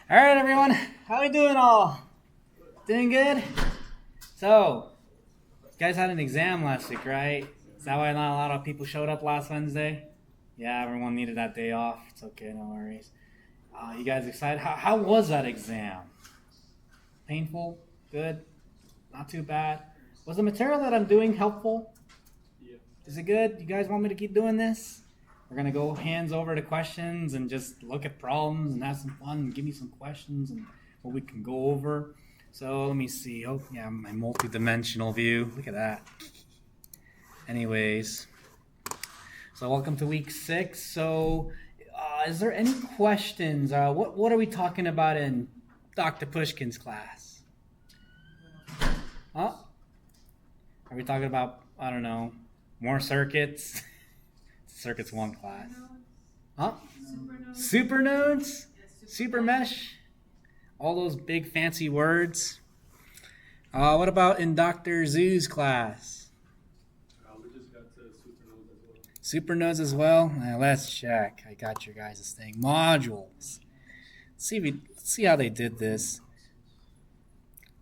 All right, everyone. How we doing all? Doing good? So, you guys had an exam last week, right? Is that why not a lot of people showed up last Wednesday? Yeah, everyone needed that day off. It's okay, no worries. You guys excited? How was that exam? Painful? Good? Not too bad? Was the material that I'm doing helpful? Yeah. Is it good? You guys want me to keep doing this? We're gonna go hands over to questions and just look at problems and have some fun and give me some questions and what we can go over. So let me see. Oh yeah, my multi-dimensional view. Look at that. Anyways, so welcome to week 6. So, is there any questions? What are we talking about in Dr. Pushkin's class? Huh? Are we talking about, I don't know, more circuits? Circuits 1 class. Huh? Supernodes? Super mesh? All those big fancy words. What about in Dr. Zoo's class? We just got to supernodes as well. Supernodes as well? Let's check. I got your guys' thing. Modules. Let's see how they did this.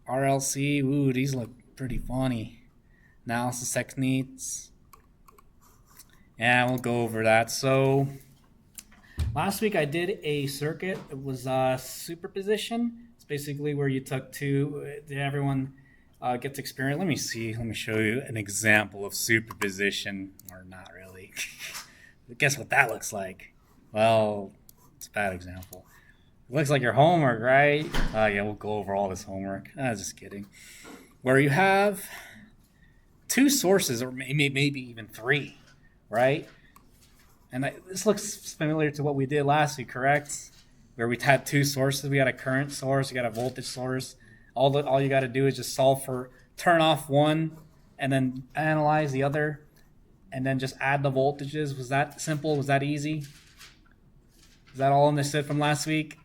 RLC. Ooh, these look pretty funny. Analysis techniques. Yeah, we'll go over that. So, last week I did a circuit. It was superposition. It's basically where you took two. Everyone gets experience. Let me see. Let me show you an example of superposition, or not really. Guess what that looks like? Well, it's a bad example. It looks like your homework, right? Yeah, we'll go over all this homework. Just kidding. Where you have two sources, or maybe even three, right? And this looks familiar to what we did last week, correct? Where we had two sources. We got a current source, we got a voltage source. All you got to do is just solve for turn off one and then analyze the other and then just add the voltages. Was that simple? Was that easy? Is that all understood from last week?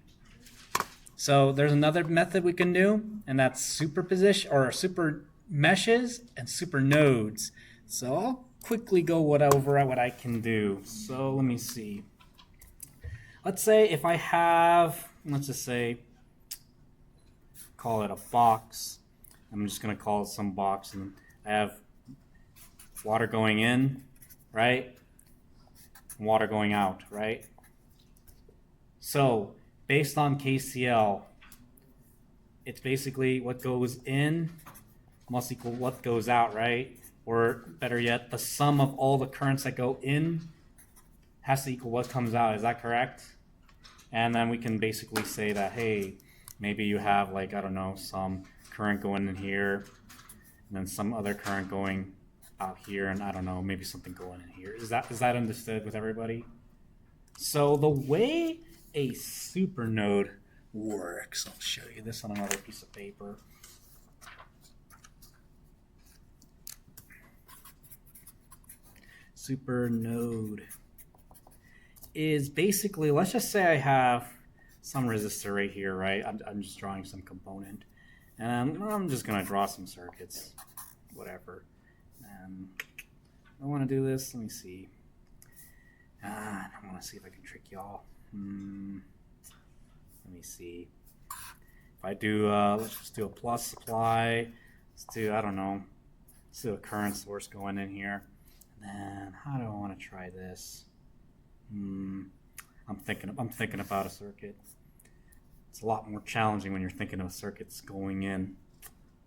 So there's another method we can do, and that's superposition or super meshes and super nodes. So I'll quickly go over what I can do. So let me see. Let's say if I have, let's just say, call it a box. I'm just going to call it some box. And I have water going in, right? Water going out, right? So based on KCL, it's basically what goes in must equal what goes out, right? Or better yet, the sum of all the currents that go in has to equal what comes out. Is that correct? And then we can basically say that, hey, maybe you have like, I don't know, some current going in here, and then some other current going out here, and I don't know, maybe something going in here. Is that understood with everybody? So the way a supernode works, I'll show you this on another piece of paper. Supernode is basically, let's just say I have some resistor right here, right? I'm just drawing some component, and I'm just gonna draw some circuits, whatever. I want to do this. Let me see. I want to see if I can trick y'all. Let me see. If I do, let's just do a plus supply. Let's do, I don't know. Let's do a current source going in here. And then, how do I want to try this? I'm thinking about a circuit. It's a lot more challenging when you're thinking of circuits going in.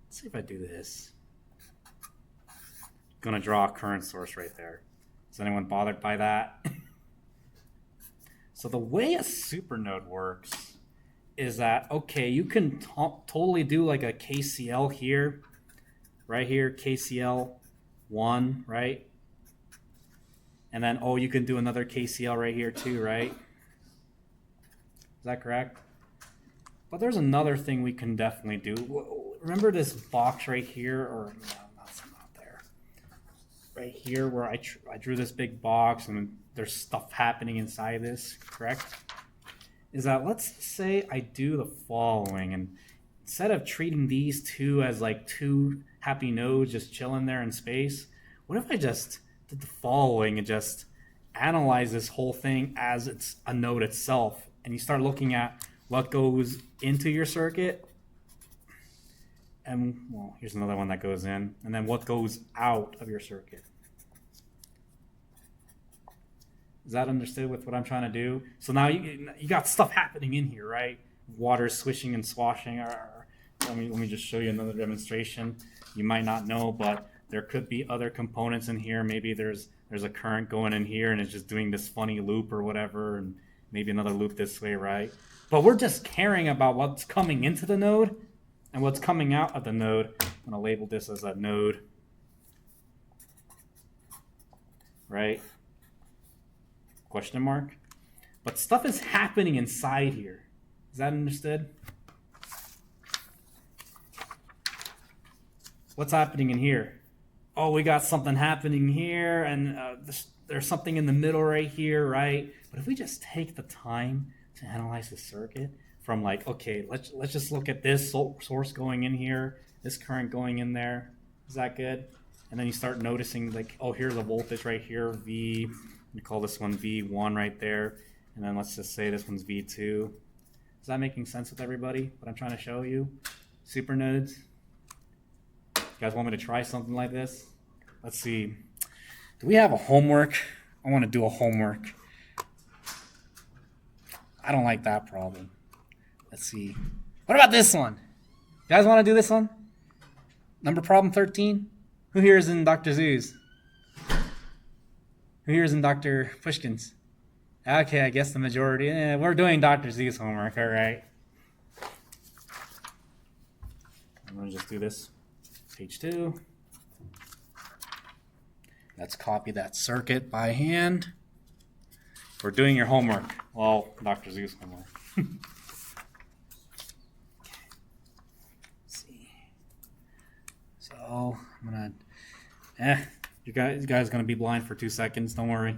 Let's see if I do this. I'm gonna draw a current source right there. Is anyone bothered by that? So the way a supernode works is that, okay, you can totally do like a KCL here, right here, KCL 1, right? And then, you can do another KCL right here too, right? Is that correct? But there's another thing we can definitely do. Remember this box right here, or no, not there. Right here where I drew this big box and there's stuff happening inside this, correct? Is that, let's say I do the following, and instead of treating these two as like two happy nodes just chilling there in space, what if I just did the following and just analyze this whole thing as it's a node itself, and you start looking at what goes into your circuit, and well, here's another one that goes in, and then what goes out of your circuit. Is that understood with what I'm trying to do? So now you got stuff happening in here, right? Water swishing and swashing. Let me just show you another demonstration. You might not know, but there could be other components in here. Maybe there's a current going in here and it's just doing this funny loop or whatever, and maybe another loop this way, right? But we're just caring about what's coming into the node and what's coming out of the node. I'm gonna label this as a node, right? Question mark. But stuff is happening inside here. Is that understood? What's happening in here? Oh, we got something happening here, and there's something in the middle right here, right? But if we just take the time to analyze the circuit from like, okay, let's just look at this source going in here, this current going in there. Is that good? And then you start noticing like, oh, here's a voltage right here, V. We call this one V1 right there, and then let's just say this one's V2. Is that making sense with everybody? What I'm trying to show you? Supernodes. You guys want me to try something like this? Let's see. Do we have a homework? I want to do a homework. I don't like that problem. Let's see. What about this one? You guys want to do this one? Number problem 13? Who here is in Dr. Zoo's? Who here is in Dr. Pushkin's? Okay, I guess the majority. We're doing Dr. Z's homework, all right. I'm going to just do this. Page 2. Let's copy that circuit by hand. We're doing your homework. Well, Dr. Z's homework. Let's see. So, I'm going to... You guys are going to be blind for 2 seconds. Don't worry.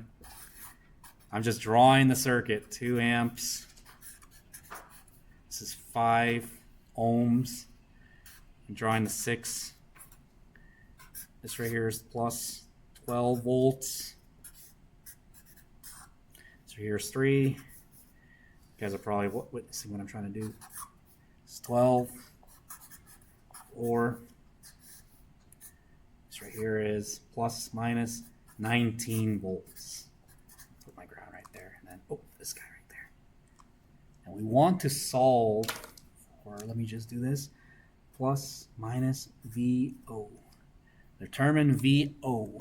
I'm just drawing the circuit. 2 amps. This is 5 ohms. I'm drawing the 6. This right here is plus 12 volts. So here's 3. You guys are probably witnessing what I'm trying to do. It's 12. 4. This right here is plus minus 19 volts. Put my ground right there, and then this guy right there. And we want to solve for, let me just do this, plus minus VO. Determine VO.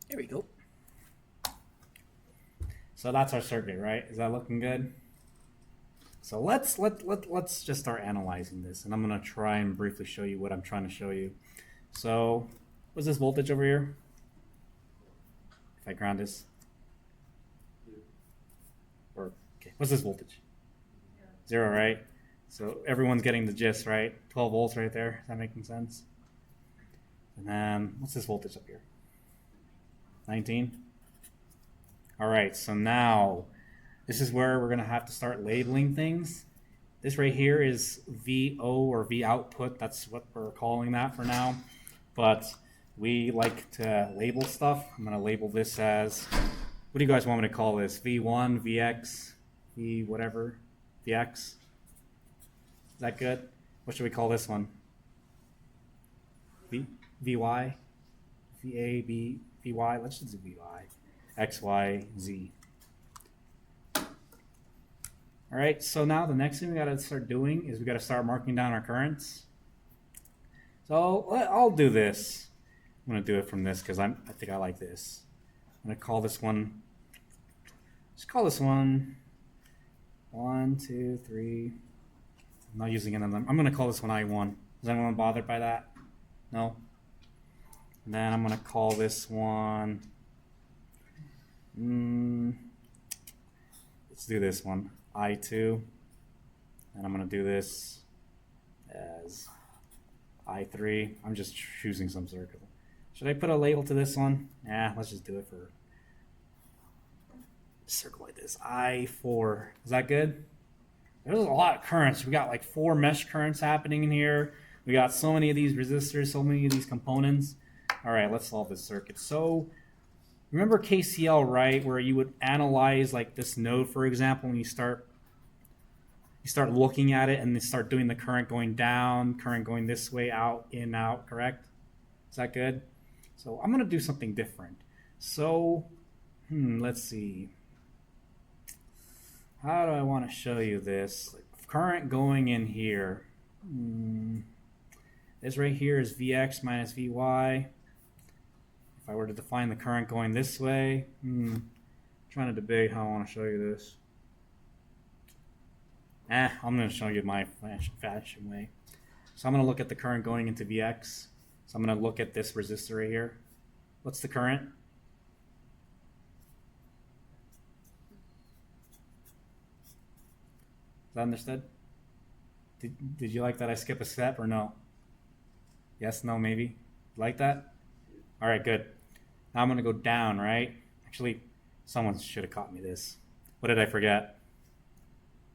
There we go. So that's our circuit, right? Is that looking good? So let's just start analyzing this, and I'm gonna try and briefly show you what I'm trying to show you. So what's this voltage over here? If I ground this, or okay, what's this voltage? 0, right? So everyone's getting the gist, right? 12 volts right there. Is that making sense? And then what's this voltage up here? 19. All right. So now this is where we're going to have to start labeling things. This right here is VO or V output. That's what we're calling that for now. But we like to label stuff. I'm going to label this as, what do you guys want me to call this? V1, VX, V whatever, VX. Is that good? What should we call this one? VY? VA, B, VY? Let's just do VY. X, Y, Z. All right, so now the next thing we got to start doing is we got to start marking down our currents. So I'll do this. I'm going to do it from this because I think I like this. I'm going to call this one, just call this one 1, 2, 3. I'm not using any of them. I'm going to call this one I1. Is anyone bothered by that? No? And then I'm going to call this one, let's do this one, I2. And I'm going to do this as I3. I'm just choosing some circle. Should I put a label to this one? Yeah, let's just do it for a circle like this. I4. Is that good? There's a lot of currents. We got like 4 mesh currents happening in here. We got so many of these resistors, so many of these components. All right, let's solve this circuit. So remember KCL, right? Where you would analyze like this node, for example, when you start looking at it and then start doing the current going down, current going this way, out, in, out, correct? Is that good? So I'm going to do something different. So, let's see. How do I want to show you this? Like current going in here. This right here is Vx minus Vy. If I were to define the current going this way, trying to debate how I want to show you this. I'm going to show you my fashion way. So I'm going to look at the current going into Vx. So I'm going to look at this resistor right here. What's the current? Is that understood? Did you like that I skip a step or no? Yes, no, maybe? Like that? All right, good. Now I'm going to go down, right? Actually, someone should have caught me this. What did I forget?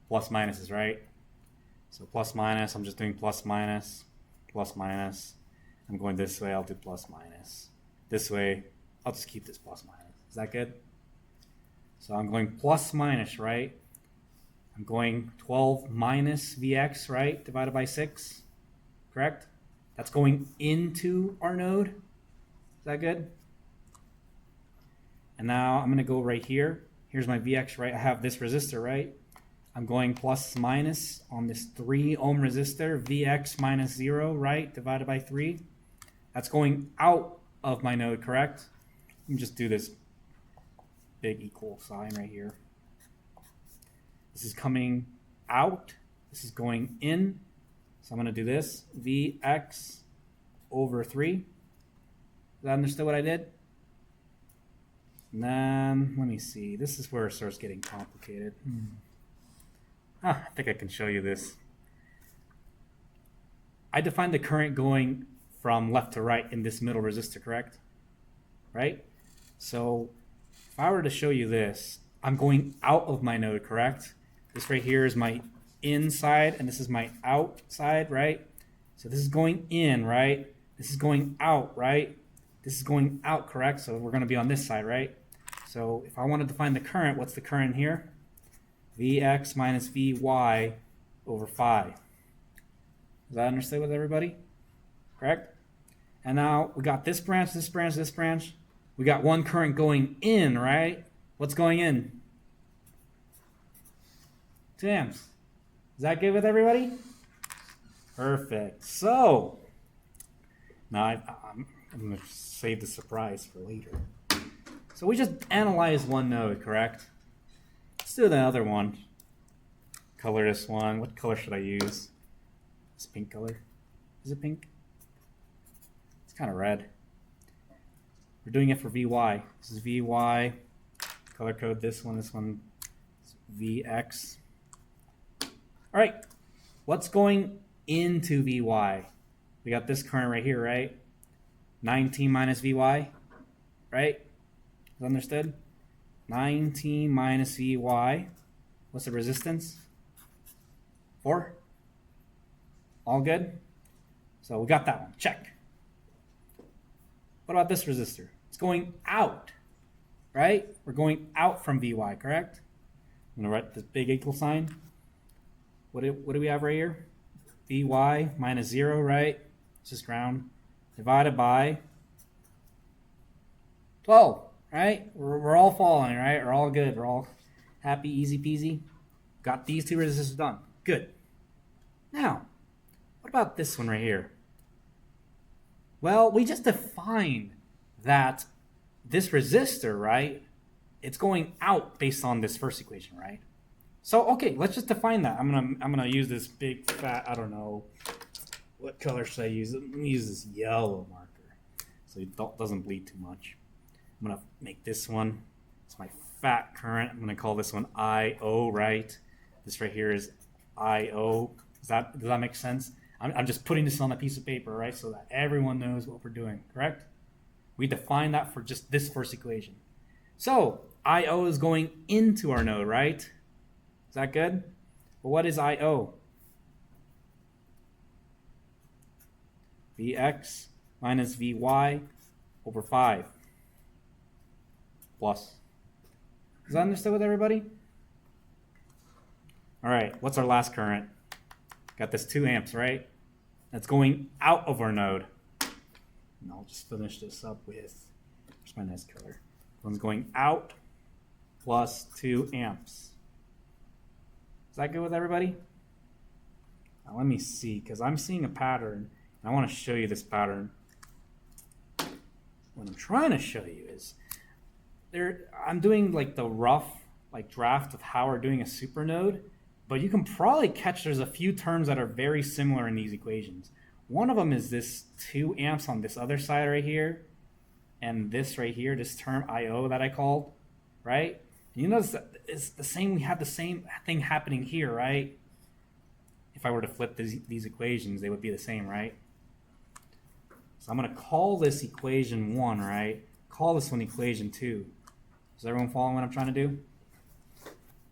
Plus minuses, right? So plus minus, I'm just doing plus minus, plus minus. I'm going this way, I'll do plus minus. This way, I'll just keep this plus minus. Is that good? So I'm going plus minus, right? I'm going 12 minus Vx, right? Divided by 6, correct? That's going into our node. Is that good? And now I'm going to go right here. Here's my Vx, right? I have this resistor, right? I'm going plus minus on this 3 ohm resistor, Vx minus 0, right? Divided by 3. That's going out of my node, correct? Let me just do this big equal sign right here. This is coming out. This is going in. So I'm going to do this. Vx over 3. Did I understand what I did? And then, let me see. This is where it starts getting complicated. I think I can show you this. I defined the current going from left to right in this middle resistor, correct? Right? So if I were to show you this, I'm going out of my node, correct? This right here is my inside, and this is my outside, right? So this is going in, right? This is going out, right? This is going out, correct? So we're going to be on this side, right? So if I want to define the current, what's the current here? Vx minus Vy over 5. Is that understood with everybody? Correct? And now we got this branch, this branch, this branch. We got one current going in, right? What's going in? 2 amps. Is that good with everybody? Perfect. So, now I'm going to save the surprise for later. So we just analyzed one node, correct? Let's do the other one. Color this one. What color should I use? This pink color. Is it pink? It's kind of red. We're doing it for Vy. This is Vy. Color code this one is Vx. All right. What's going into Vy? We got this current right here, right? 19 minus Vy, right? Is that understood? 19 minus Vy. What's the resistance? 4. All good? So we got that one. Check. What about this resistor? It's going out, right? We're going out from Vy, correct? I'm going to write this big equal sign. What do we have right here? Vy minus 0, right? It's just ground. Divided by 12, right? We're all following, right? We're all good. We're all happy, easy peasy. Got these 2 resistors done. Good. Now, what about this one right here? Well, we just defined that this resistor, right? It's going out based on this first equation, right? So, okay, let's just define that. I'm gonna use this big fat, I don't know, what color should I use? Let me use this yellow marker so it doesn't bleed too much. I'm gonna make this one, it's my fat current. I'm gonna call this one IO, right? This right here is IO. Does that make sense? I'm just putting this on a piece of paper, right? So that everyone knows what we're doing, correct? We define that for just this first equation. So IO is going into our node, right? Is that good? Well, what is IO? Vx minus Vy over 5. plus. Is that understood with everybody? All right, what's our last current? Got this 2 amps, right? That's going out of our node. And I'll just finish this up with, where's my nice color? One's going out plus 2 amps. Is that good with everybody? Now let me see, because I'm seeing a pattern, and I want to show you this pattern. What I'm trying to show you is, I'm doing like the rough draft of how we're doing a supernode, but you can probably catch there's a few terms that are very similar in these equations. One of them is this 2 amps on this other side right here, and this right here, this term IO that I called, right? And you notice that it's the same. We have the same thing happening here, right? If I were to flip these equations, they would be the same, right? So I'm going to call this equation 1, right? Call this one equation 2. Is everyone following what I'm trying to do?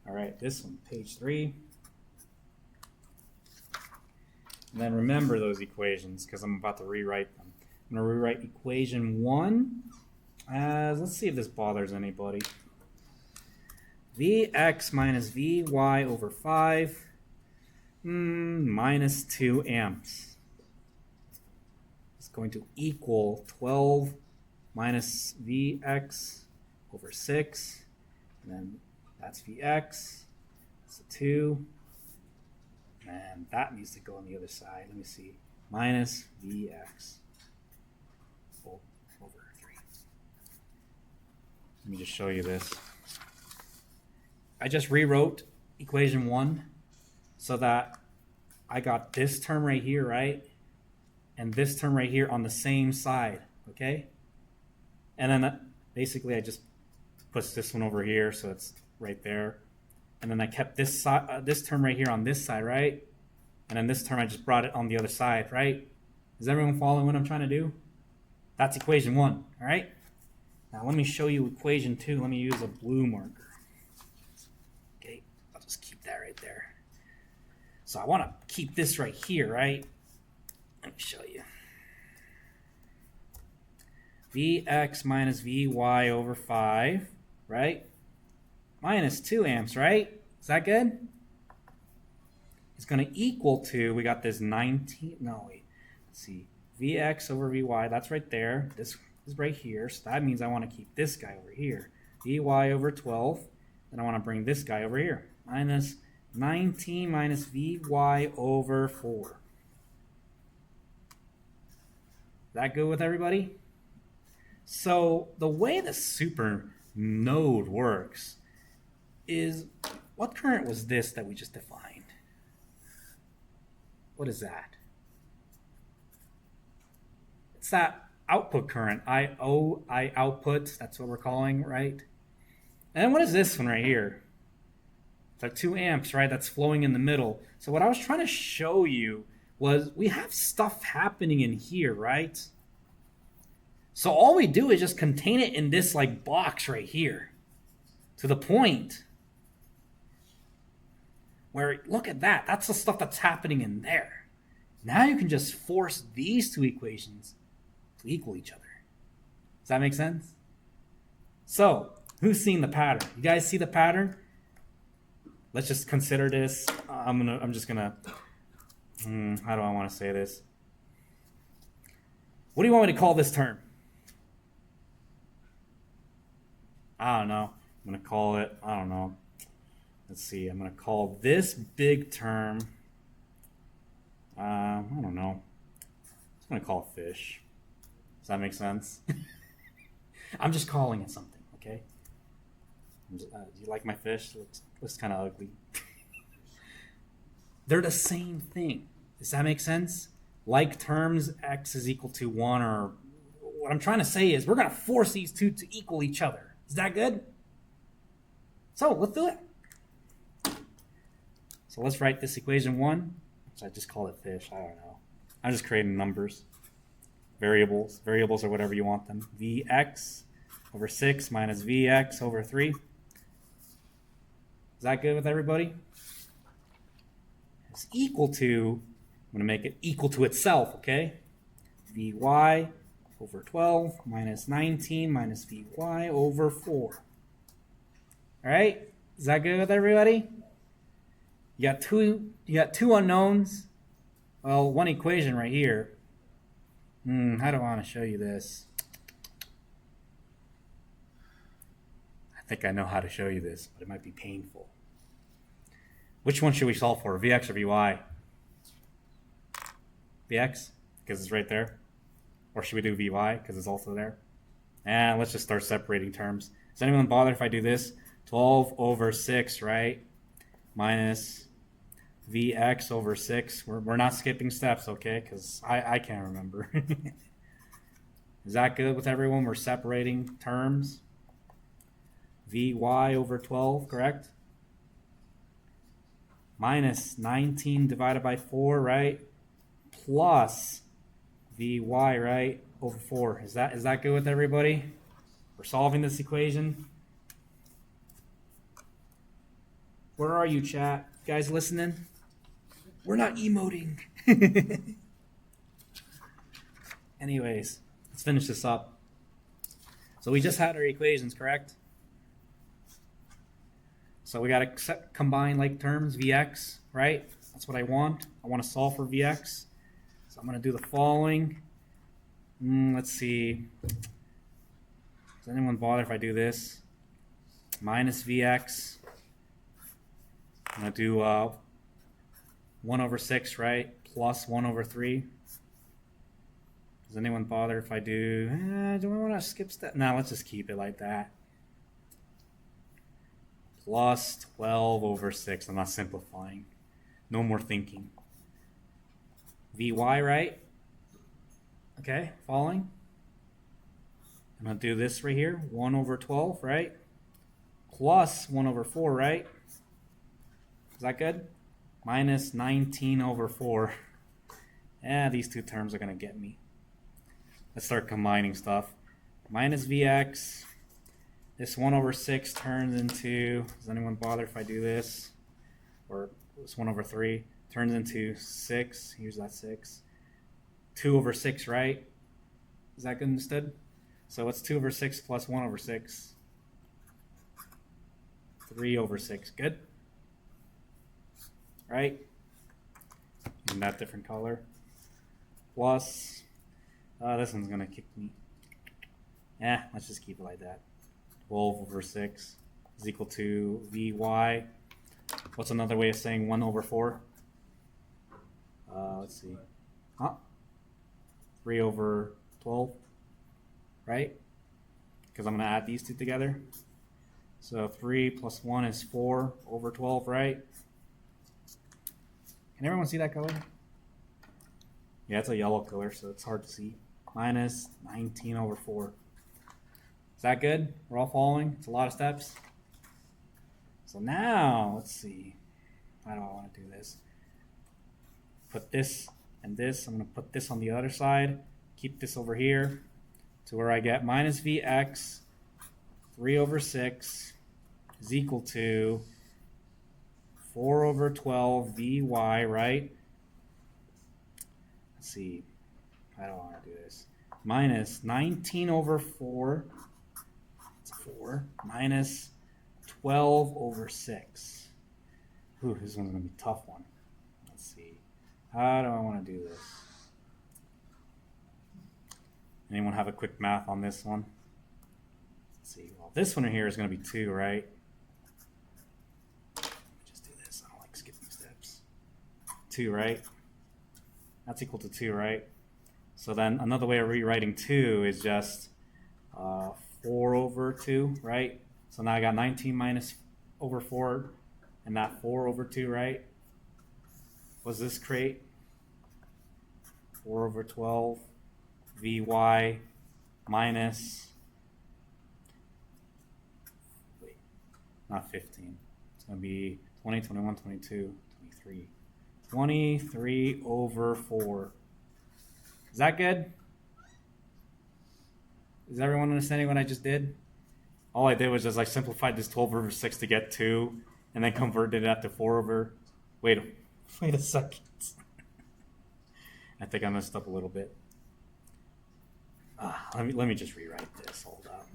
All right, this one, page 3. And then remember those equations because I'm about to rewrite them. I'm going to rewrite equation 1 as, let's see if this bothers anybody. Vx minus Vy over 5 minus 2 amps. It's going to equal 12 minus Vx over 6. And then that's Vx. That's a 2. And that needs to go on the other side. Let me see. Minus Vx over 3. Let me just show you this. I just rewrote equation 1 so that I got this term right here, right? And this term right here on the same side, okay? And then basically I just put this one over here so it's right there. And then I kept this term right here on this side, right? And then this term I just brought it on the other side, right? Is everyone following what I'm trying to do? That's equation 1, all right? Now let me show you equation 2. Let me use a blue marker. Okay, I'll just keep that right there. So I want to keep this right here, right? Let me show you. Vx minus Vy over 5, right? Minus 2 amps, right? Is that good? It's going to equal to, we got this 19, no, wait. Let's see. Vx over Vy, that's right there. This is right here. So that means I want to keep this guy over here. Vy over 12. Then I want to bring this guy over here. Minus 19 minus Vy over 4. Is that good with everybody? So the way the supernode works is, what current was this that we just defined? What is that? It's that output current, I output, that's what we're calling, right? And then what is this one right here? It's like 2 amps, right? That's flowing in the middle. So what I was trying to show you was we have stuff happening in here, right? So all we do is just contain it in this like box right here to the point where, look at that. That's the stuff that's happening in there. Now you can just force these 2 equations to equal each other. Does that make sense? So who's seeing the pattern? You guys see the pattern? Let's just consider this. I'm just gonna, how do I want to say this? What do you want me to call this term? I don't know. I'm going to call it, I don't know. Let's see. I'm going to call this big term, I don't know. I'm going to call it fish. Does that make sense? I'm just calling it something, okay? Do you like my fish? Looks kind of ugly. They're the same thing. Does that make sense? Like terms, x is equal to 1, or what I'm trying to say is we're going to force these 2 to equal each other. Is that good? So let's do it. So let's write this equation 1, which I just call it fish. I don't know. I'm just creating numbers. Variables. Variables are whatever you want them. Vx over 6 minus Vx over 3. Is that good with everybody? It's equal to, I'm going to make it equal to itself, okay? Vy over 12 minus 19 minus Vy over 4. All right, is that good with everybody? You got two unknowns. Well, one equation right here. How do I want to show you this? I think I know how to show you this, but it might be painful. Which one should we solve for, Vx or Vy? Vx, because it's right there. Or should we do Vy, because it's also there? And let's just start separating terms. Does anyone bother if I do this? 12 over 6, right? Minus Vx over 6. We're not skipping steps, okay? Because I can't remember. Is that good with everyone? We're separating terms. Vy over 12, correct? Minus 19 divided by 4, right? Plus Vy, right? Over 4. Is that good with everybody? We're solving this equation. Where are you, chat? You guys listening? We're not emoting. Anyways, let's finish this up. So we just had our equations, correct? So we got to combine like terms, Vx, right? That's what I want. I want to solve for Vx. So I'm going to do the following. Let's see. Does anyone bother if I do this? Minus Vx. I'm going to do 1 over 6, right? Plus 1 over 3. Does anyone bother if I do I want to skip step? No, let's just keep it like that. Plus 12 over 6. I'm not simplifying. No more thinking. Vy, right? Okay, following. I'm going to do this right here. 1 over 12, right? Plus 1 over 4, right? Is that good? Minus 19 over 4. These two terms are going to get me. Let's start combining stuff. Minus Vx. This 1 over 6 turns into, does anyone bother if I do this? Or this 1 over 3 turns into 6. Here's that 6. 2 over 6, right? Is that good understood? So what's 2 over 6 plus 1 over 6? 3 over 6. Good? Right? In that different color. Plus, this one's going to kick me. Let's just keep it like that. 12 over 6 is equal to Vy. What's another way of saying 1 over 4? Let's see. 3 over 12, right? Because I'm going to add these two together. So 3 plus 1 is 4 over 12, right? Can everyone see that color? Yeah, it's a yellow color, so it's hard to see. Minus 19 over 4. Is that good? We're all following? It's a lot of steps. So now, let's see. How do I want to do this? Put this and this. I'm going to put this on the other side. Keep this over here to where I get minus Vx 3 over 6 is equal to 4 over 12 Vy, right? Let's see. I don't want to do this. Minus 19 over 4. It's 4. Minus 12 over 6. Ooh, this one's going to be a tough one. Let's see. How do I want to do this? Anyone have a quick math on this one? Let's see. Well, this one here is going to be 2, right? Just do this. I don't like skipping steps. 2, right? That's equal to 2, right? So then another way of rewriting 2 is just 4 over 2, right? So now I got 19 minus over 4, and that 4 over 2, right? What does this create? 4 over 12 Vy minus, wait, not 15. It's going to be 20, 21, 22, 23. 23 over 4. Is that good? Is everyone understanding what I just did? All I did was just simplified this 12 over 6 to get 2, and then converted it to 4 over. Wait a second. I think I messed up a little bit. Let me just rewrite this. Hold up.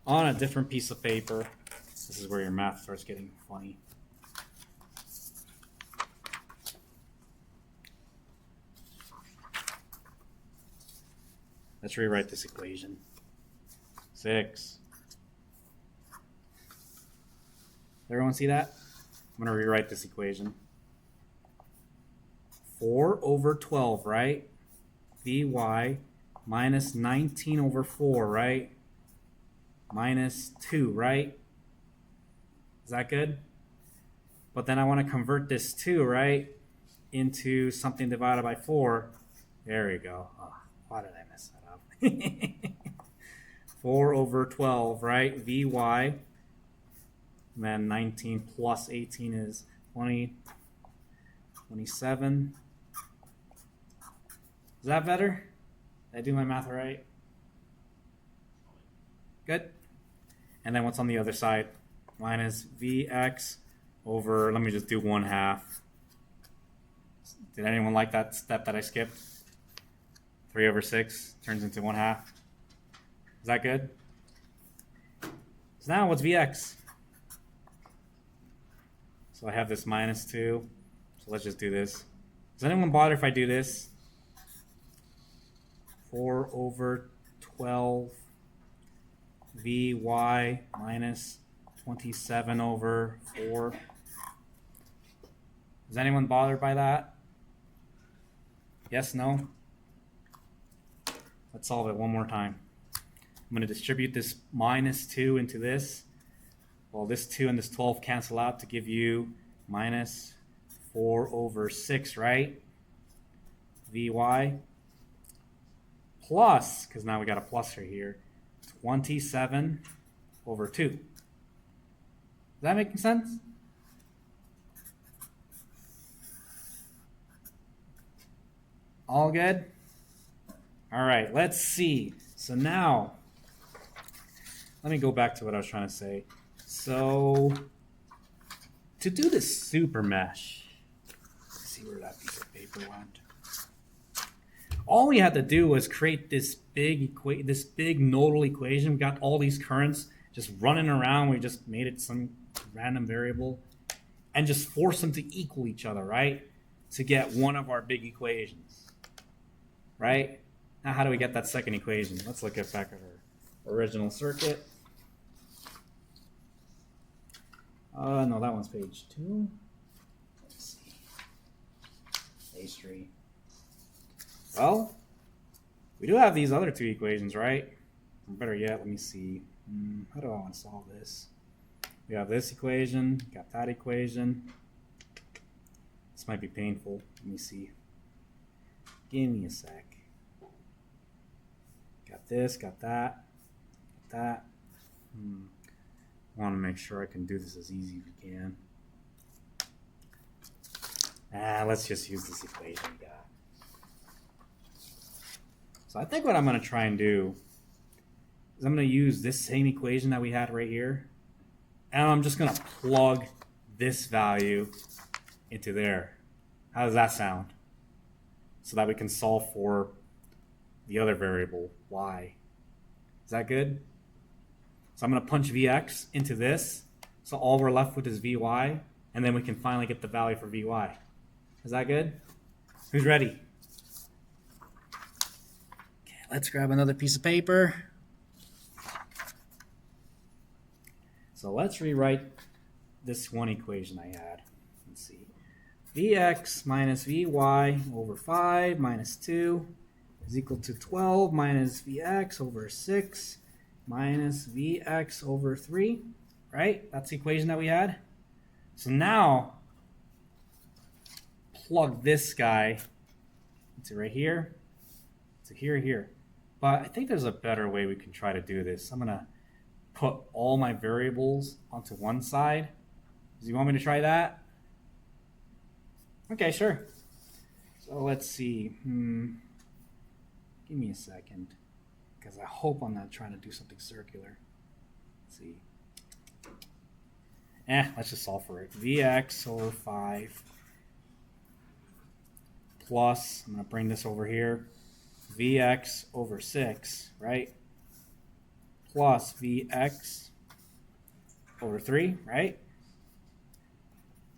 On a different piece of paper. This is where your math starts getting funny. Let's rewrite this equation. 6. Everyone see that? I'm going to rewrite this equation. 4 over 12, right? Vy minus 19 over 4, right? Minus 2, right? Is that good? But then I want to convert this 2, right, into something divided by 4. There we go. Oh, why did I mess that up? 4 over 12, right? Vy. And then 19 plus 18 is 20. 27. Is that better? Did I do my math right? Good. And then what's on the other side? Minus Vx over, let me just do 1/2. Did anyone like that step that I skipped? 3 over 6 turns into 1/2. Is that good? So now what's Vx? So I have this minus 2. So let's just do this. Does anyone bother if I do this? 4 over 12 Vy minus 27 over 4. Is anyone bothered by that? Yes, no? Let's solve it one more time. I'm going to distribute this minus 2 into this. Well, this 2 and this 12 cancel out to give you minus 4 over 6, right? Vy plus, because now we got a plus right here, 27 over 2. Is that making sense? All good? All right, let's see. So now, let me go back to what I was trying to say. So, to do this super mesh, let's see where that piece of paper went. All we had to do was create this big nodal equation. We got all these currents just running around. We just made it some random variable and just force them to equal each other, right? To get one of our big equations, right? Now, how do we get that second equation? Let's look back at our original circuit. No, that one's page 2. Let's see. Page 3. Well, we do have these other two equations, right? Or better yet, let me see. How do I want to solve this? We have this equation, got that equation. This might be painful. Let me see. Give me a sec. Got this, got that, got that. I want to make sure I can do this as easy as we can. Let's just use this equation we got. So I think what I'm going to try and do is I'm going to use this same equation that we had right here, and I'm just going to plug this value into there. How does that sound? So that we can solve for the other variable, y. Is that good? So I'm going to punch Vx into this, so all we're left with is Vy, and then we can finally get the value for Vy. Is that good? Who's ready? Okay, let's grab another piece of paper. So let's rewrite this one equation I had. Let's see. Vx minus Vy over 5 minus 2 is equal to 12 minus Vx over 6 minus Vx over 3, right? That's the equation that we had. So now, plug this guy into right here, to here. But I think there's a better way we can try to do this. I'm going to put all my variables onto one side. Do you want me to try that? Okay, sure. So let's see. Give me a second, because I hope I'm not trying to do something circular. Let's see. Let's just solve for it. Vx over 5 plus, I'm going to bring this over here, Vx over 6, right? Plus Vx over 3, right?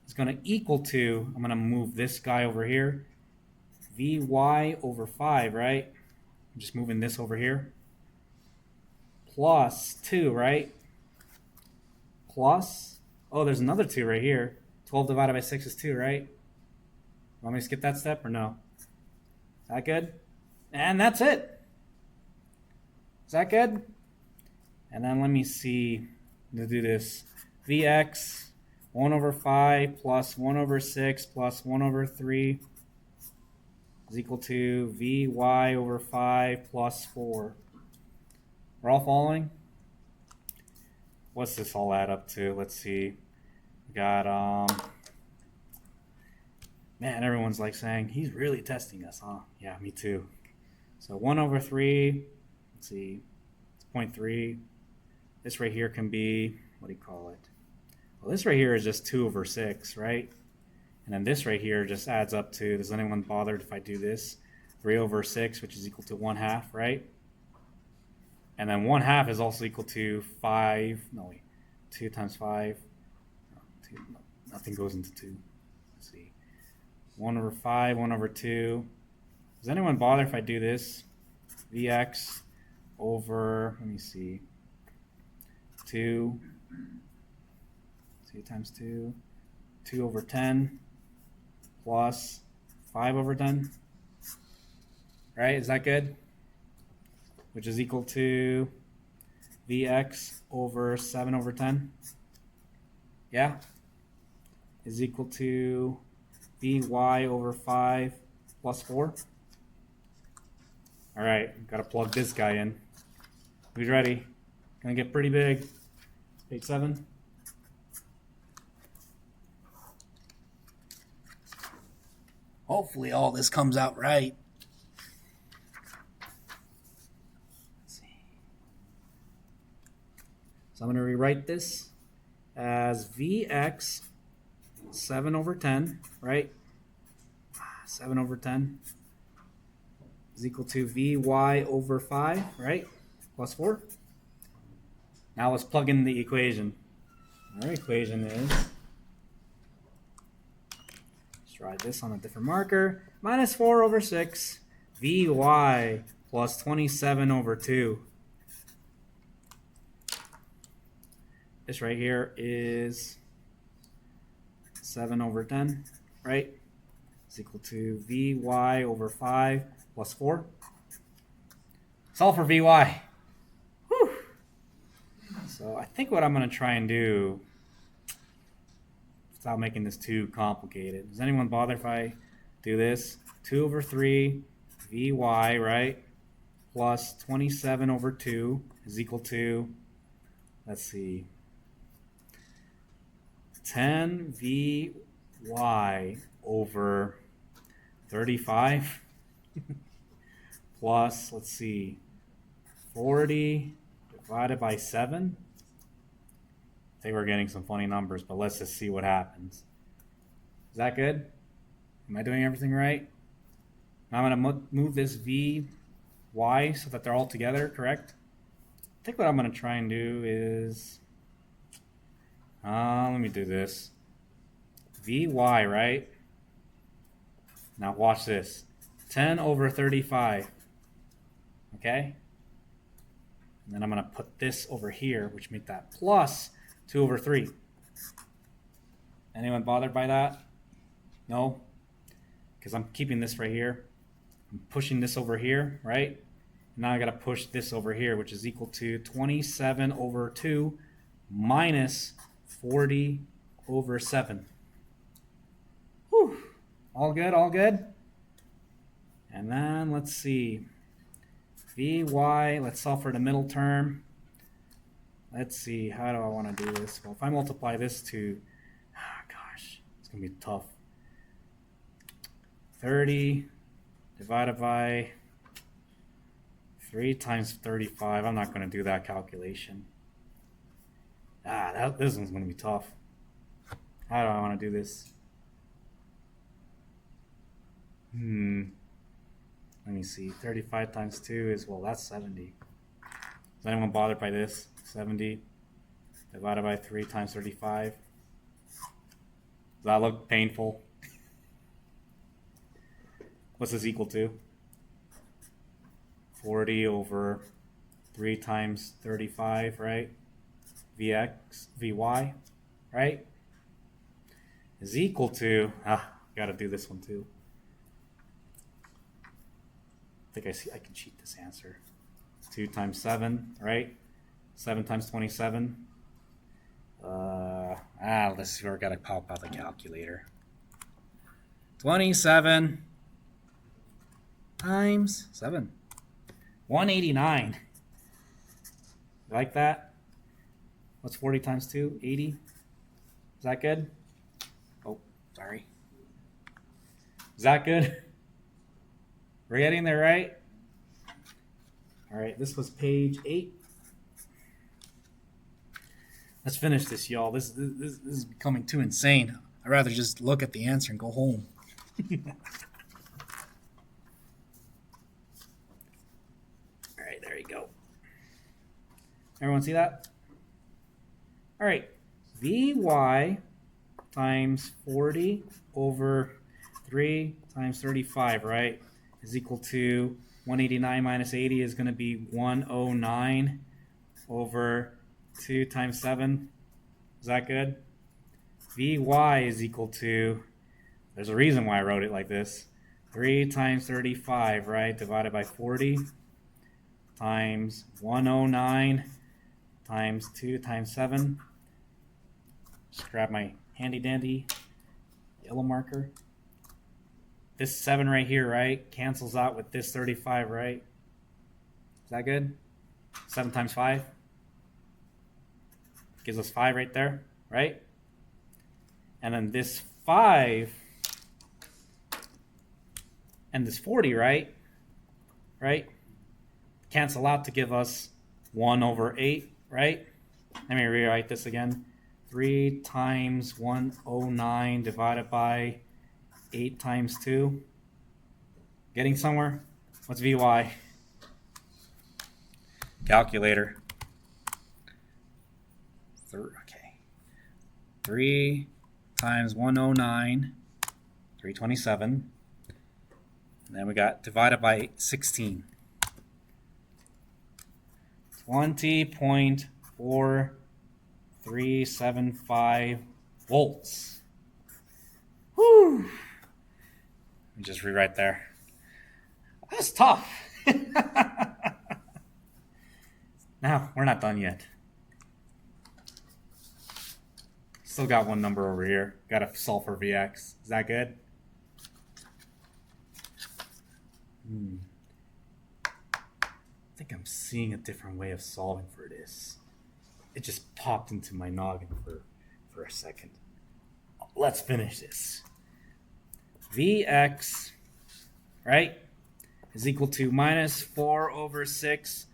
It's going to equal to, I'm going to move this guy over here, Vy over 5, right? I'm just moving this over here. Plus 2, right? Plus, oh, there's another 2 right here. 12 divided by 6 is 2, right? Want me to skip that step or no? Is that good? And that's it. Is that good? And then let me see, to do this. Vx, 1 over 5 plus 1 over 6 plus 1 over 3 is equal to Vy over 5 plus 4. We're all following? What's this all add up to? Let's see. We got, man, everyone's like saying, he's really testing us, huh? Yeah, me too. So 1 over 3, let's see, it's 0.3. This right here can be, what do you call it? Well, this right here is just 2 over 6, right? And then this right here just adds up to, does anyone bother if I do this? 3 over 6, which is equal to 1/2, right? And then 1/2 is also equal to 5, no wait, 2 times 5, no, 2, no, nothing goes into 2. Let's see, 1 over 5, 1 over 2. Does anyone bother if I do this? Vx over, let me see, 2 times 2, 2 over 10 plus 5 over 10, right? Is that good? Which is equal to Vx over 7 over 10. Yeah? Is equal to Vy over 5 plus 4. All right, got to plug this guy in. Who's ready? Gonna get pretty big. Page 7. Hopefully all this comes out right. Let's see. So I'm going to rewrite this as Vx 7 over 10, right? 7 over 10 is equal to Vy over 5, right? Plus 4. Now let's plug in the equation. Our equation is, let's try this on a different marker, minus 4 over 6 Vy plus 27 over 2. This right here is 7 over 10, right? Is equal to Vy over 5 plus 4. Solve for Vy. Whew. So I think what I'm going to try and do, without making this too complicated, does anyone bother if I do this? 2 over 3 Vy, right? Plus 27 over 2 is equal to, let's see, 10 Vy over 35 plus, let's see, 40 divided by 7. I think we're getting some funny numbers, but let's just see what happens. Is that good? Am I doing everything right? Now I'm going to move this Vy so that they're all together, correct? I think what I'm going to try and do is, let me do this. Vy, right? Now watch this. 10 over 35. Okay? And then I'm going to put this over here, which make that plus 2 over 3. Anyone bothered by that? No? Because I'm keeping this right here. I'm pushing this over here, right? Now I got to push this over here, which is equal to 27 over 2 minus 40 over 7. Whew. All good, all good? And then let's see. Vy, let's solve for the middle term. Let's see, how do I want to do this? Well, if I multiply this to, gosh, it's going to be tough. 30 divided by 3 times 35. I'm not going to do that calculation. This one's going to be tough. How do I want to do this? Let me see. 35 times 2 is, well, that's 70. Is anyone bothered by this? 70 divided by 3 times 35. Does that look painful? What's this equal to? 40 over 3 times 35, right? Vy, right? Is equal to, gotta do this one too. I think I can cheat this answer. 2 times 7, right? 7 times 27. Let's see, we're gotta pop out the calculator. 27 times 7. 189. You like that? What's 40 times 2? 80. Is that good? Oh, sorry. Is that good? We're getting there, right? All right, this was page 8. Let's finish this, y'all. This is becoming too insane. I'd rather just look at the answer and go home. All right, there you go. Everyone see that? All right, Vy times 40 over 3 times 35, right, is equal to 189 minus 80 is going to be 109 over 2 times 7. Is that good? Vy is equal to, there's a reason why I wrote it like this, 3 times 35, right, divided by 40 times 109 times 2 times 7. Just grab my handy dandy yellow marker. This 7 right here, right, cancels out with this 35, right? Is that good? 7 times 5 gives us 5 right there, right? And then this 5 and this 40, right? Right? Cancel out to give us 1 over 8, right? Let me rewrite this again. 3 times 109 divided by 8 times 2. Getting somewhere? What's Vy? Calculator. Okay. 3 times 109, 327. And then we got divided by 16. 20.4375 volts. Whew. Let me just rewrite there. That's tough. Now, we're not done yet. Still got one number over here. Got to solve for Vx. Is that good? I think I'm seeing a different way of solving for this. It just popped into my noggin for a second. Let's finish this. Vx, right, is equal to minus 4 over 6,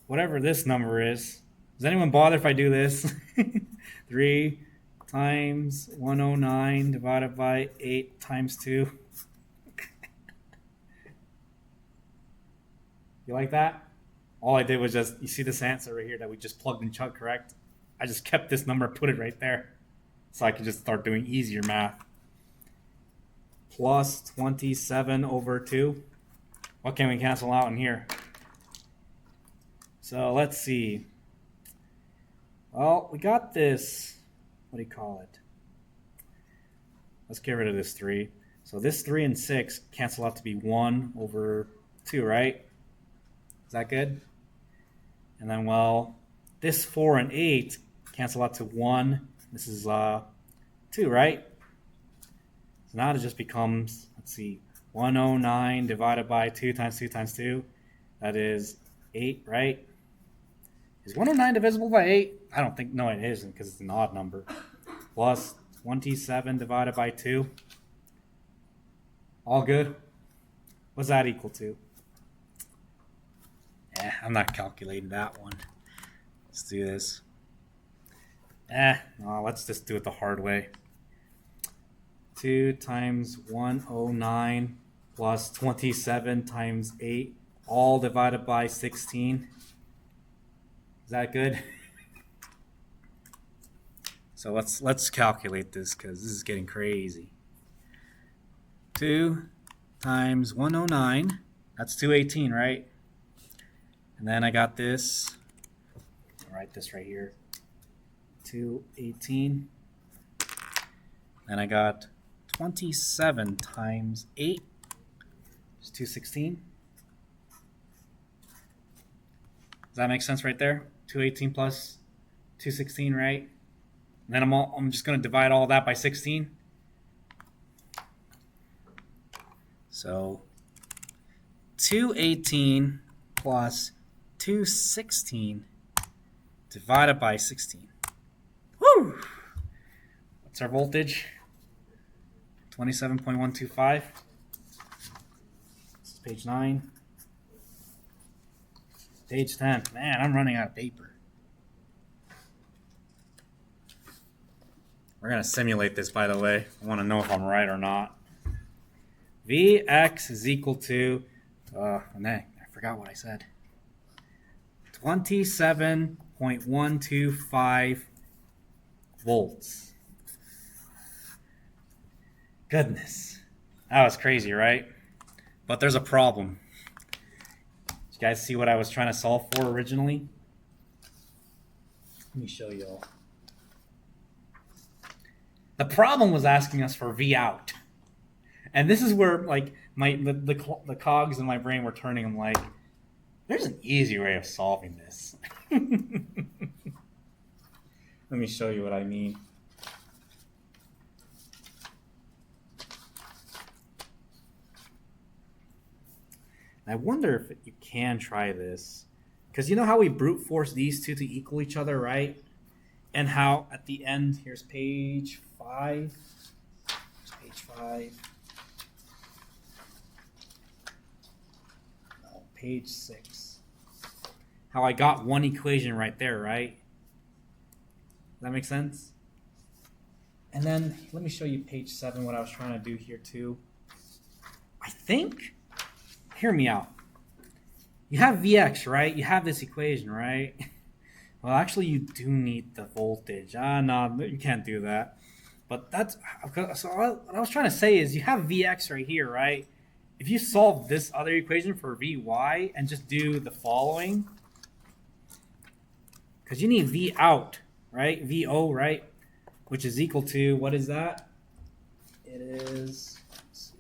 whatever this number is. Does anyone bother if I do this? 3 times 109 divided by 8 times 2. You like that? All I did was just, you see this answer right here that we just plugged in Chuck, correct? I just kept this number, put it right there, so I could just start doing easier math. Plus 27 over 2. What can we cancel out in here? So let's see. Well, we got this, what do you call it? Let's get rid of this 3. So this 3 and 6 cancel out to be 1 over 2, right? Is that good? And then, well, this 4 and 8 cancel out to 1. This is 2, right? So now it just becomes, let's see, 109 divided by 2 times 2 times 2. That is 8, right? Is 109 divisible by 8? I don't think, no, it isn't because it's an odd number. Plus 27 divided by 2. All good? What's that equal to? I'm not calculating that one. Let's do this. No, let's just do it the hard way. 2 times 109 plus 27 times 8, all divided by 16. Is that good? So let's calculate this because this is getting crazy. 2 times 109, that's 218, right? And then I got this. I'll write this right here. 218. Then I got 27 times 8 is 216. Does that make sense right there? 218 plus 216, right? And then I'm just going to divide all that by 16. So 218 plus 216 divided by 16. Woo! What's our voltage? 27.125. This is page 9. Page 10. Man, I'm running out of paper. We're going to simulate this, by the way. I want to know if I'm right or not. Vx is equal to, I forgot what I said. 27.125 volts. Goodness. That was crazy, right? But there's a problem. Did you guys see what I was trying to solve for originally? Let me show you all. The problem was asking us for V out. And this is where like the cogs in my brain were turning. I'm like, there's an easy way of solving this. Let me show you what I mean. I wonder if you can try this. Because you know how we brute force these two to equal each other, right? And how at the end, here's page 5. Page 5. No, page 6. How I got one equation right there, right? Does that make sense? And then let me show you page 7, what I was trying to do here too. I think, hear me out. You have Vx, right? You have this equation, right? Well, actually, you do need the voltage. No, you can't do that. But that's so. What I was trying to say is, you have Vx right here, right? If you solve this other equation for Vy and just do the following, because you need V out, right? Vo, right? Which is equal to, what is that? It is. Let's see.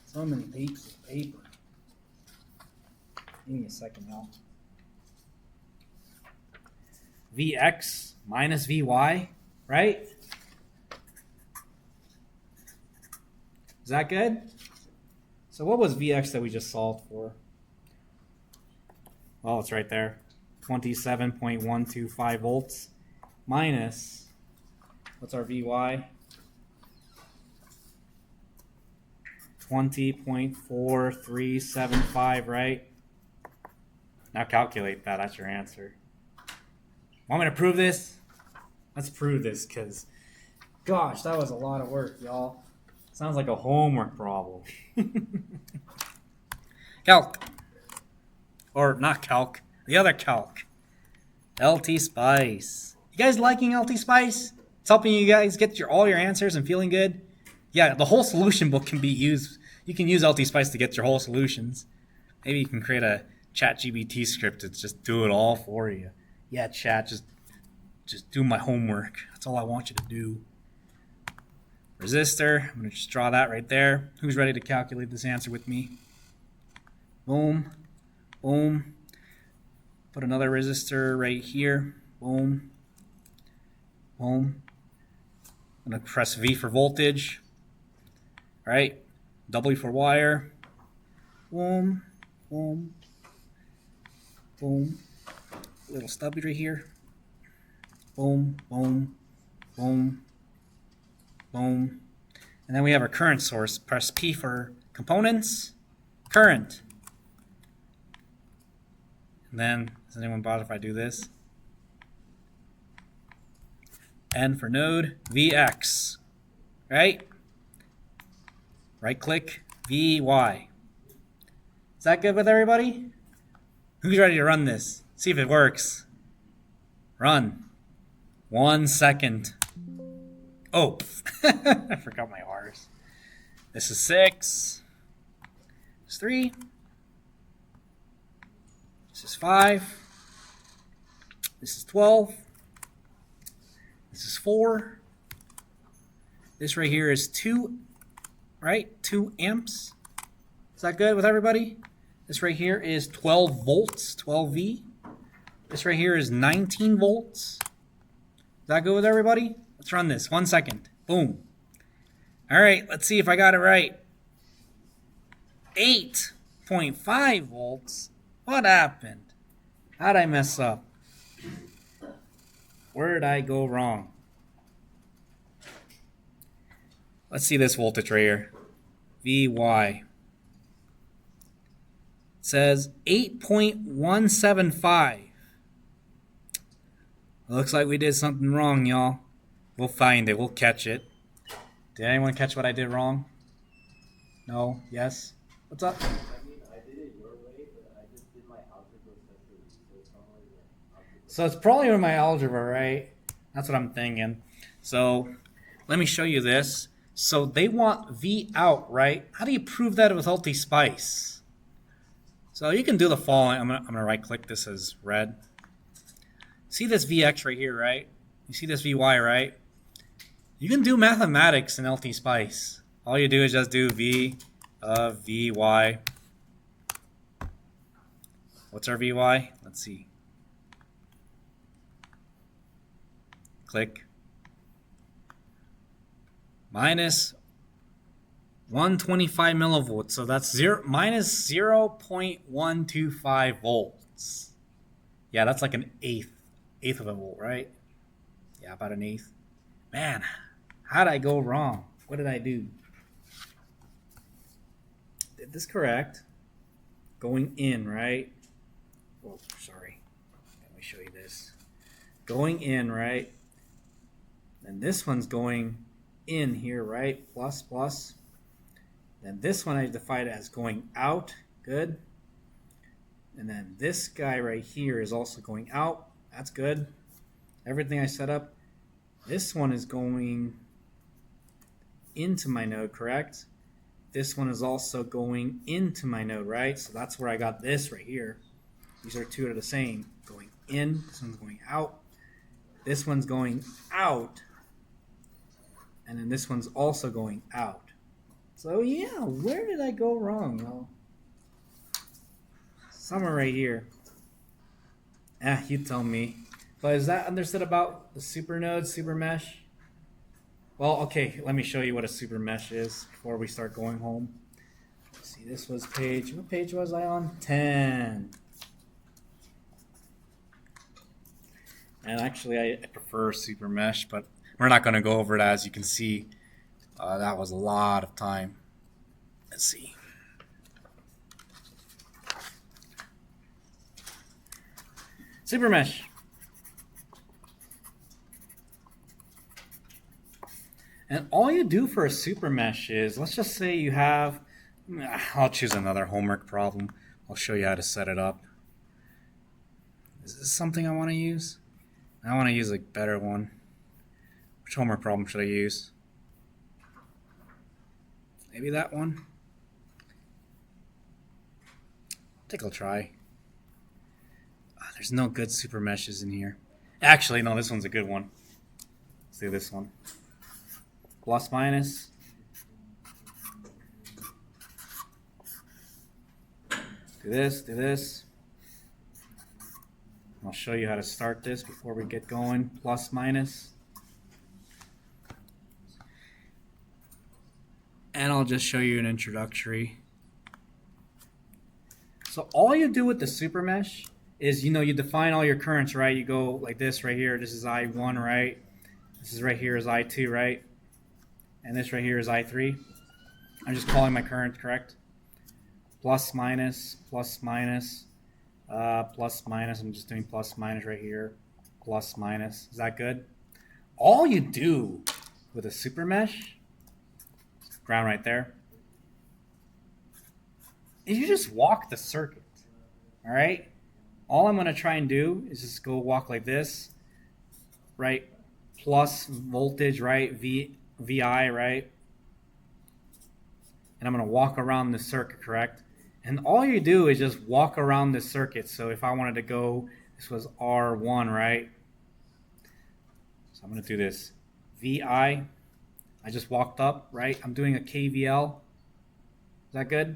So many pieces of paper. Give me a second, y'all. Vx minus Vy, right? Is that good? So what was Vx that we just solved for? Well, it's right there. 27.125 volts minus, what's our Vy? 20.4375, right? Now calculate that. That's your answer. Want me to prove this? Let's prove this, because, gosh, that was a lot of work, y'all. Sounds like a homework problem. Calc. Or not calc. The other calc. LT Spice. You guys liking LT Spice? It's helping you guys get all your answers and feeling good? Yeah, the whole solution book can be used. You can use LT Spice to get your whole solutions. Maybe you can create a ChatGPT script to just do it all for you. Yeah, chat, just do my homework. That's all I want you to do. Resistor, I'm going to just draw that right there. Who's ready to calculate this answer with me? Boom, boom. Put another resistor right here. Boom, boom. I'm going to press V for voltage. All right, W for wire. Boom, boom, boom. Little stubby right here. Boom, boom, boom, boom. And then we have our current source. Press P for components. Current. And then, does anyone bother if I do this? N for node. Vx. Right? Right click. VY. Is that good with everybody? Who's ready to run this? See if it works. Run. 1 second. Oh, I forgot my R's. This is 6. This is 3. This is 5. This is 12. This is 4. This right here is 2, right? 2 amps. Is that good with everybody? This right here is 12 volts, 12V. This right here is 19 volts. Is that good with everybody? Let's run this. 1 second. Boom. All right, let's see if I got it right. 8.5 volts. What happened? How'd I mess up? Where did I go wrong? Let's see this voltage right here. VY. It says 8.175. Looks like we did something wrong, y'all. We'll find it. We'll catch it. Did anyone catch what I did wrong? No? Yes? What's up? I mean, I did it your way, but I just did my algebra separately. So it's probably in my algebra, right? That's what I'm thinking. So let me show you this. So they want V out, right? How do you prove that with multi-spice? So you can do the following. I'm gonna right click this as red. See this Vx right here, right? You see this Vy, right? You can do mathematics in LT Spice. All you do is just do V of Vy. What's our Vy? Let's see. Click. Minus 125 millivolts. So that's minus 0.125 volts. Yeah, that's like an eighth of a volt, right? Yeah, about an eighth. Man, how did I go wrong? What did I do? Did this correct? Going in, right? Oh, sorry. Let me show you this. Going in, right? And this one's going in here, right? Plus, plus. Then this one I define as going out. Good. And then this guy right here is also going out. That's good. Everything I set up. This one is going into my node, correct? This one is also going into my node, right? So that's where I got this right here. These are two are the same. Going in. This one's going out. This one's going out. And then this one's also going out. So yeah, where did I go wrong, y'all? Somewhere right here. You tell me. But is that understood about the Supernode, super mesh? Well, okay, let me show you what a super mesh is before we start going home. Let's see, this was page, what page was I on? 10. And actually, I prefer super mesh, but we're not going to go over it. As you can see, that was a lot of time. Let's see. Super mesh. And all you do for a super mesh is, let's just say you have, I'll choose another homework problem. I'll show you how to set it up. Is this something I want to use? I want to use a better one. Which homework problem should I use? Maybe that one? I think I'll try. There's no good super meshes in here. Actually, no, this one's a good one. Let's do this one. Plus minus. Do this, do this. I'll show you how to start this before we get going. Plus minus. And I'll just show you an introductory. So all you do with the super mesh is, you define all your currents, right? You go like this right here. This is I1, right? This is right here is I2, right? And this right here is I3. I'm just calling my current, correct? Plus minus, plus minus, plus minus. I'm just doing plus minus right here. Plus minus. Is that good? All you do with a super mesh, ground right there. is you just walk the circuit. All right? All I'm going to try and do is just go walk like this, right? Plus voltage, right? VI, right? And I'm going to walk around the circuit, correct? And all you do is just walk around the circuit. So if I wanted to go, this was R1, right? So I'm going to do this. VI, I just walked up, right? I'm doing a KVL. Is that good?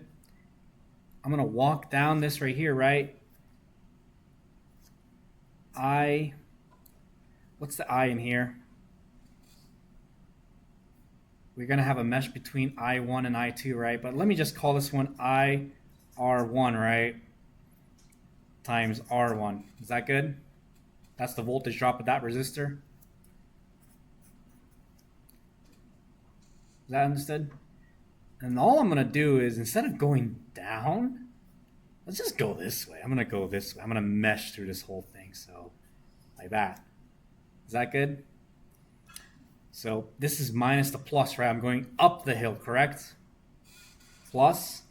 I'm going to walk down this right here, right? What's the I in here? We're going to have a mesh between I1 and I2, right? But let me just call this one IR1, right? Times R1. Is that good? That's the voltage drop of that resistor. Is that understood? And all I'm going to do is, instead of going down, let's just go this way. I'm going to go this way. I'm going to mesh through this whole thing. So, like that. Is that good? So, this is minus the plus, right? I'm going up the hill, correct? Plus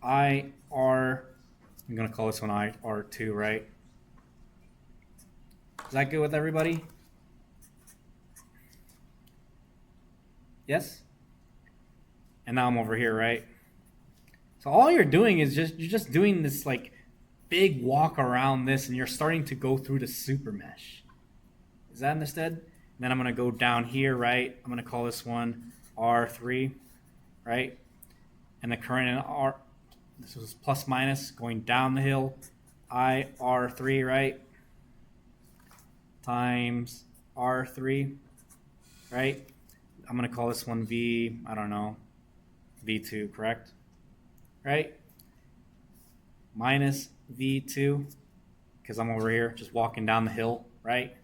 IR, I'm going to call this one IR2, right? Is that good with everybody? Yes? And now I'm over here, right? So all you're doing is you're just doing this like big walk around this, and you're starting to go through the super mesh. Is that understood? And then I'm going to go down here, right? I'm going to call this one R3, right? And the current in R, this was plus minus going down the hill, IR3, right? Times R3, right? I'm going to call this one V, I don't know, V2, correct? Right? Minus V2, because I'm over here just walking down the hill, right?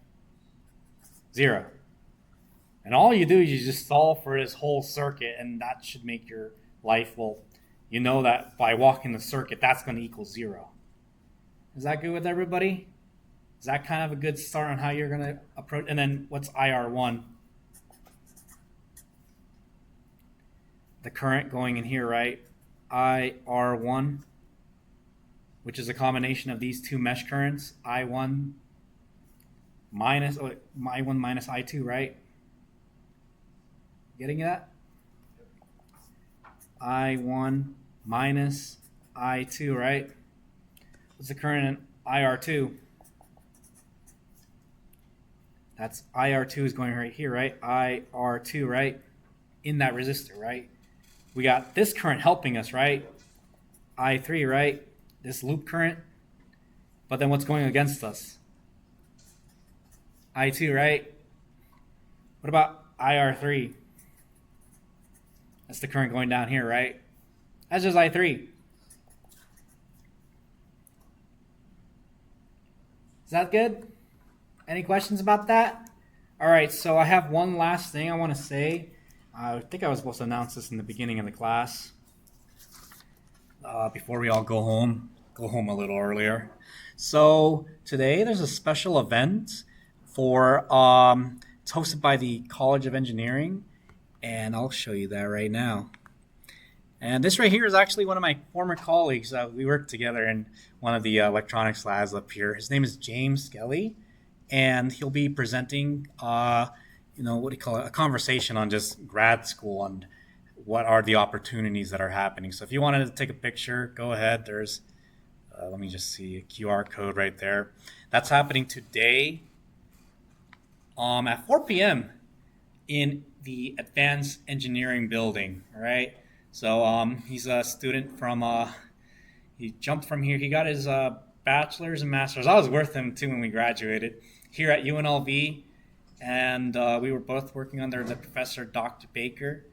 0. And all you do is you just solve for this whole circuit, and that should make your life, well, you know that by walking the circuit, that's going to equal 0. Is that good with everybody? Is that kind of a good start on how you're going to approach? And then what's IR1? The current going in here, right? IR1, which is a combination of these two mesh currents, I1 minus I2, right? Getting that? I1 minus I2, right? What's the current in IR2? That's IR2 is going right here, right? IR2, right? In that resistor, right? We got this current helping us, right? I3, right? This loop current. But then what's going against us? I2, right? What about IR3? That's the current going down here, right? That's just I3. Is that good? Any questions about that? All right, so I have one last thing I want to say. I think I was supposed to announce this in the beginning of the class. Before we all go home a little earlier. So today there's a special event for it's hosted by the College of Engineering, and I'll show you that right now. And this right here is actually one of my former colleagues. We worked together in one of the electronics labs up here. His name is James Skelly, and he'll be presenting a conversation on just grad school and what are the opportunities that are happening. So if you wanted to take a picture, go ahead. There's, let me just see, a QR code right there. That's happening today at 4 p.m. in the Advanced Engineering building, all right? So he's a student from, he jumped from here. He got his bachelor's and master's. I was with him too when we graduated here at UNLV. And we were both working under the professor, Dr. Baker.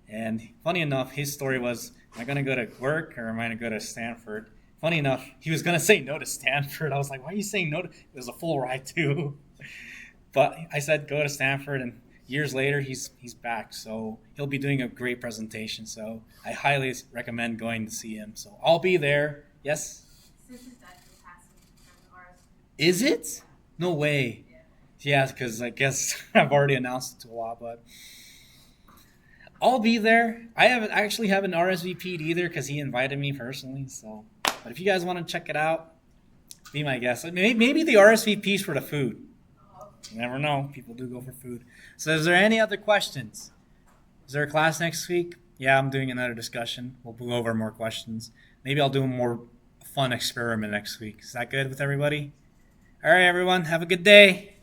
And funny enough, his story was, am I going to go to work or am I going to go to Stanford? Funny enough, he was going to say no to Stanford. I was like, why are you saying no? It was a full ride too. But I said go to Stanford, and years later, he's back. So he'll be doing a great presentation. So I highly recommend going to see him. So I'll be there. Yes? Is it? No way. Yeah, because I guess I've already announced it to a lot, but I'll be there. I actually haven't RSVP'd either because he invited me personally. So, but if you guys want to check it out, be my guest. Maybe the RSVP's for the food. You never know. People do go for food. So, is there any other questions? Is there a class next week? Yeah, I'm doing another discussion. We'll go over more questions. Maybe I'll do a more fun experiment next week. Is that good with everybody? All right, everyone. Have a good day.